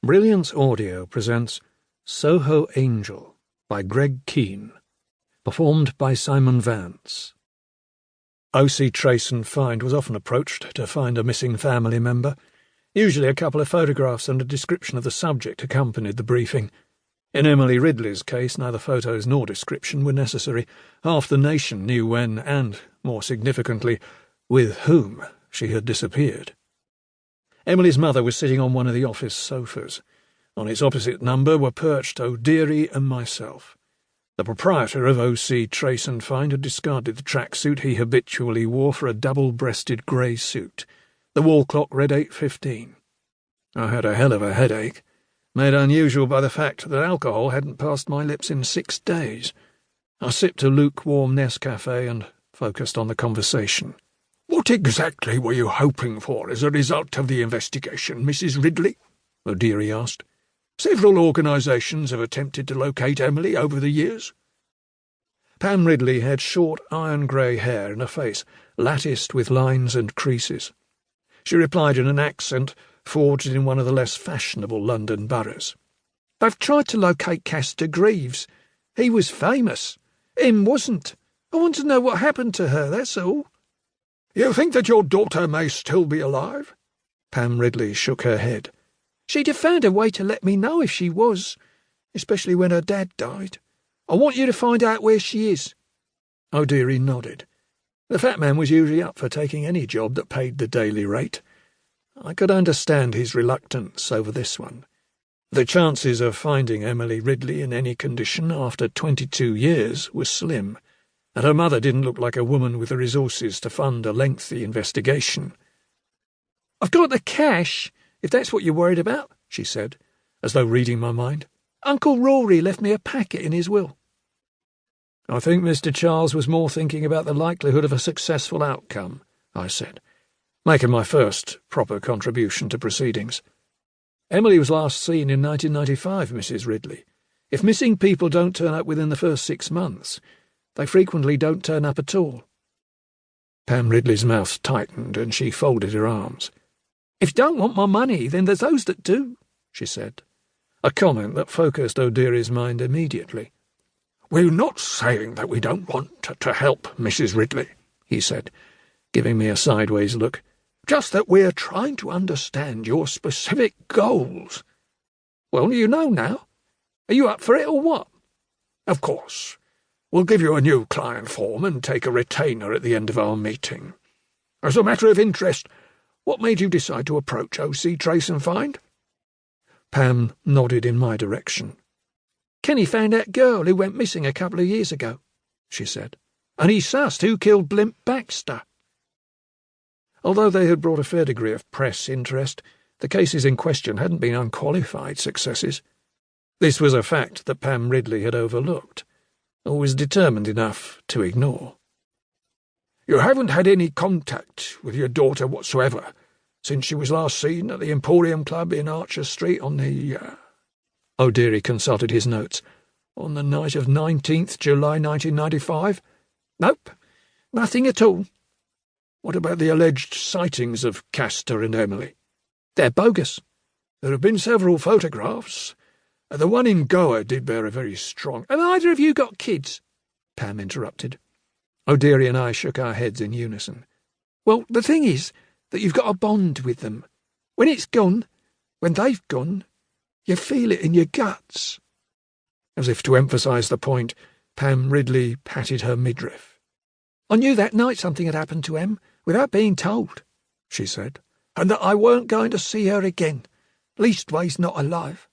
Brilliance Audio presents Soho Angel by Greg Keane, performed by Simon Vance. O.C. Trace and Find was often approached to find a missing family member. Usually a couple of photographs and a description of the subject accompanied the briefing. In Emily Ridley's case, neither photos nor description were necessary. Half the nation knew when and, more significantly, with whom she had disappeared. Emily's mother was sitting on one of the office sofas. On its opposite number were perched O'Deary and myself. The proprietor of O.C. Trace and Find had discarded the tracksuit he habitually wore for a double-breasted grey suit. The wall clock read 8:15. I had a hell of a headache, made unusual by the fact that alcohol hadn't passed my lips in 6 days. I sipped a lukewarm Nescafe and focused on the conversation. "What exactly were you hoping for as a result of the investigation, Mrs. Ridley?" O'Deary asked. "Several organisations have attempted to locate Emily over the years." Pam Ridley had short iron-grey hair and a face latticed with lines and creases. She replied in an accent forged in one of the less fashionable London boroughs. "They've tried to locate Castor Greaves. He was famous. Him wasn't. I want to know what happened to her, that's all." "You think that your daughter may still be alive?" Pam Ridley shook her head. "She'd have found a way to let me know if she was, especially when her dad died. I want you to find out where she is." O'Deary nodded. The fat man was usually up for taking any job that paid the daily rate. I could understand his reluctance over this one. The chances of finding Emily Ridley in any condition after 22 years were slim, and her mother didn't look like a woman with the resources to fund a lengthy investigation. "I've got the cash, if that's what you're worried about," she said, as though reading my mind. "Uncle Rory left me a packet in his will." "I think Mr. Charles was more thinking about the likelihood of a successful outcome," I said, making my first proper contribution to proceedings. "Emily was last seen in 1995, Mrs. Ridley. If missing people don't turn up within the first 6 months, they frequently don't turn up at all." Pam Ridley's mouth tightened and she folded her arms. "If you don't want my money, then there's those that do," she said, a comment that focused O'Deary's mind immediately. "We're not saying that we don't want to help, Mrs. Ridley," he said, giving me a sideways look. "Just that we're trying to understand your specific goals." "Well, you know now. Are you up for it or what?" "Of course. We'll give you a new client form and take a retainer at the end of our meeting. As a matter of interest, what made you decide to approach O.C. Trace and Find?" Pam nodded in my direction. "Kenny found that girl who went missing a couple of years ago," she said, "and he sussed who killed Blimp Baxter." Although they had brought a fair degree of press interest, the cases in question hadn't been unqualified successes. This was a fact that Pam Ridley had overlooked, or was determined enough to ignore. "You haven't had any contact with your daughter whatsoever since she was last seen at the Emporium Club in Archer Street on the, O'Deary consulted his notes. "On the night of 19th July 1995? "Nope, nothing at all." "What about the alleged sightings of Castor and Emily?" "They're bogus." "There have been several photographs. The one in Goa did bear a very strong—" "Have either of you got kids?" Pam interrupted. O'Deary and I shook our heads in unison. "Well, the thing is that you've got a bond with them. When it's gone, when they've gone, you feel it in your guts." As if to emphasise the point, Pam Ridley patted her midriff. "I knew that night something had happened to Em, without being told," she said, "and that I weren't going to see her again, leastways not alive.